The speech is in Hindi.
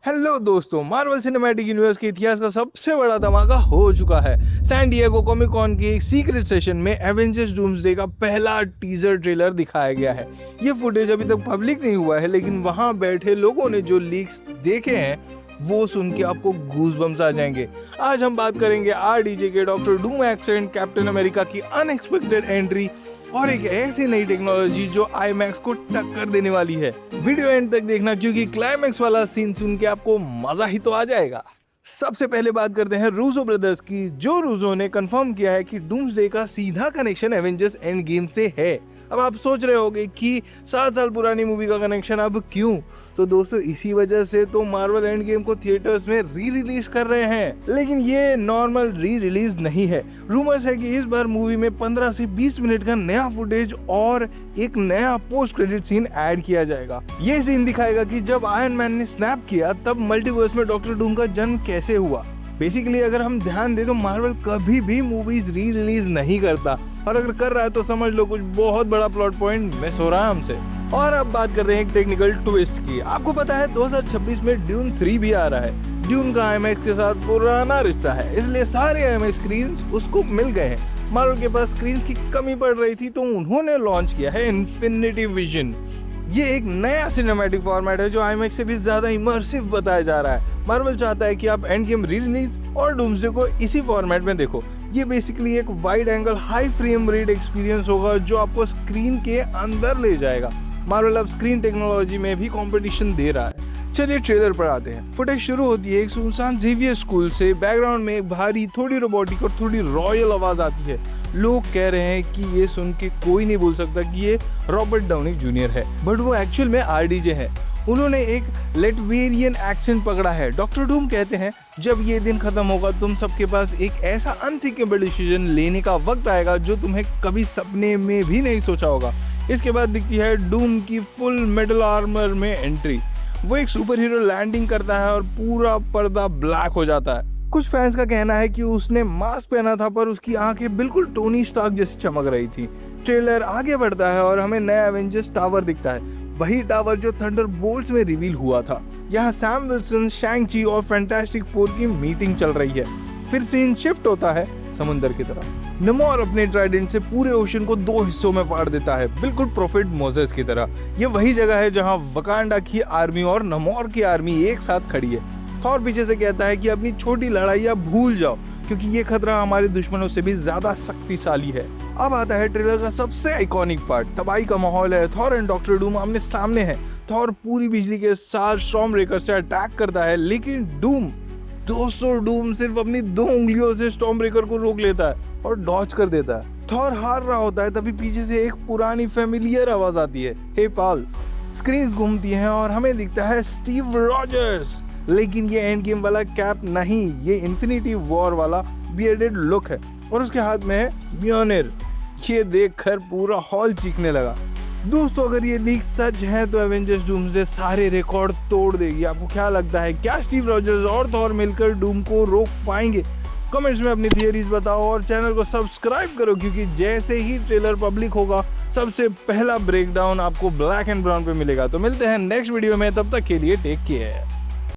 हेलो दोस्तों, मार्वल सिनेमैटिक यूनिवर्स के इतिहास का सबसे बड़ा धमाका हो चुका है। सैन डिएगो कॉमिक कॉन के एक सीक्रेट सेशन में एवेंजर्स डूम्सडे का पहला टीजर ट्रेलर दिखाया गया है। ये फुटेज अभी तक पब्लिक नहीं हुआ है, लेकिन वहां बैठे लोगों ने जो लीक्स देखे हैं वो सुन के आपको गूज़बम्स आ जाएंगे। आज हम बात करेंगे आरडीजे के doctor Doom accent, captain America की अनएक्सपेक्टेड एंट्री और एक ऐसी नई टेक्नोलॉजी जो आईमैक्स को टक्कर देने वाली है। वीडियो एंड तक देखना, क्योंकि क्लाइमैक्स वाला सीन सुन के आपको मजा ही तो आ जाएगा। सबसे पहले बात करते हैं रूसो ब्रदर्स की। जो रूसो ने कंफर्म किया है कि डूम्सडे का सीधा कनेक्शन एवेंजर्स एंड गेम से है। अब आप सोच रहे होंगे कि 7 साल पुरानी मूवी का कनेक्शन अब क्यों? तो दोस्तों, इसी वजह से तो मार्वल एंड गेम को थिएटर्स में री रिलीज कर रहे हैं। लेकिन ये नॉर्मल री रिलीज नहीं है। रूमर्स है कि इस बार मूवी में 15 से 20 मिनट का नया फुटेज और एक नया पोस्ट क्रेडिट सीन ऐड किया जाएगा। ये सीन दिखाएगा कि जब आयरन मैन ने स्नैप किया तब मल्टीवर्स में डॉक्टर डूम का जन्म कैसे हुआ। बेसिकली अगर हम ध्यान दें तो मार्वल कभी भी मूवीज री रिलीज नहीं करता, और अगर कर रहा है तो समझ लो कुछ बहुत बड़ा प्लॉट पॉइंट मिस हो रहा है हमसे। और अब बात करते हैं एक टेक्निकल ट्विस्ट की। आपको पता है 2026 में ड्यून 3 भी आ रहा है। ड्यून का आईमैक्स के साथ पुराना रिश्ता है, इसलिए सारे आईमैक्स स्क्रीन्स उसको मिल गए हैं। मार्वल के पास स्क्रीन्स की कमी पड़ रही थी, तो उन्होंने लॉन्च किया है इन्फिनिटी विजन। ये एक नया सिनेमैटिक फॉर्मेट है जो आईमैक्स से भी ज्यादा इमर्सिव बताया जा रहा है। मार्वल चाहता है कि आप एंड गेम री रिलीज और डूम्सडे को इसी फॉर्मेट में देखो। ये बेसिकली एक wide angle high frame rate experience होगा जो आपको स्क्रीन के अंदर ले जाएगा। मार्वल अब स्क्रीन टेक्नोलॉजी में भी कंपटीशन दे रहा है। चलिए ट्रेलर पर आते हैं। फुटेज शुरू होती है एक सुनसान जेवियर स्कूल से। बैकग्राउंड में एक भारी, थोड़ी रोबोटिक और थोड़ी रॉयल आवाज आती है। लोग कह रहे हैं कि ये सुन के कोई नहीं बोल सकता कि ये रॉबर्ट डाउनी जूनियर है, बट वो एक्चुअल में आरडीजे है। उन्होंने एक लेटवेरियन एक्सेंट पकड़ा है। डॉक्टर डूम कहते हैं, जब ये दिन खत्म होगा तुम सबके पास एक ऐसा अनथिंकेबल डिसीजन लेने का वक्त आएगा जो तुम्हें कभी सपने में भी नहीं सोचा होगा। इसके बाद दिखती है डूम की फुल मेटल आर्मर में एंट्री। वो एक सुपर हीरो लैंडिंग करता है और पूरा पर्दा ब्लैक हो जाता है। कुछ फैंस का कहना है कि उसने मास्क पहना था, पर उसकी आंखें बिल्कुल टोनी स्टार्क जैसी चमक रही थी। ट्रेलर आगे बढ़ता है और हमें नया एवेंजर्स टावर दिखता है, वही टावर जो थंडरबोल्ट्स में रिवील हुआ था। यहाँ सैम विल्सन, शैंग-ची और फैंटास्टिक फोर की मीटिंग चल रही है। फिर सीन शिफ्ट होता है समुंदर की तरफ। नमोर अपने ट्राइडेंट से पूरे ओशन को 2 हिस्सों में फाड़ देता है, बिल्कुल प्रोफेट मोसेस की तरह। ये वही जगह है जहाँ वकांडा की आर्मी और नमोर की आर्मी एक साथ खड़ी है। थॉर पीछे से कहता है कि अपनी छोटी लड़ाइयाँ भूल जाओ, क्योंकि ये खतरा हमारे दुश्मनों से भी ज्यादा शक्तिशाली है। अब आता है ट्रेलर का सबसे आइकॉनिक पार्ट। तबाही का माहौल है। थॉर एंड डॉक्टर डूम आमने सामने है। थॉर पूरी बिजली के साथ स्टॉर्मब्रेकर से अटैक करता है, लेकिन डूम सिर्फ अपनी 2 उंगलियों से स्टॉर्मब्रेकर को रोक लेता है और डॉज कर देता है। थॉर हार रहा होता है, तभी पीछे से एक पुरानी फेमिलियर आवाज आती है, हे पाल। स्क्रीन्स घूमती हैं और हमें दिखता है स्टीव रॉजर्स। लेकिन ये एंड गेम वाला कैप नहीं, ये इन्फिनिटी वॉर वाला बियर्डेड लुक है और उसके हाथ में है म्योनिर। ये देखकर पूरा हॉल चीखने लगा। दोस्तों, अगर ये लीक सच है तो एवेंजर्स डूम्सडे सारे रिकॉर्ड तोड़ देगी। आपको क्या लगता है, क्या स्टीव रॉजर्स और थॉर मिलकर डूम को रोक पाएंगे? कमेंट्स में अपनी थियरीज बताओ और चैनल को सब्सक्राइब करो, क्योंकि जैसे ही ट्रेलर पब्लिक होगा सबसे पहला ब्रेकडाउन आपको ब्लैक एंड ब्राउन पे मिलेगा। तो मिलते हैं नेक्स्ट वीडियो में, तब तक के लिए टेक केयर।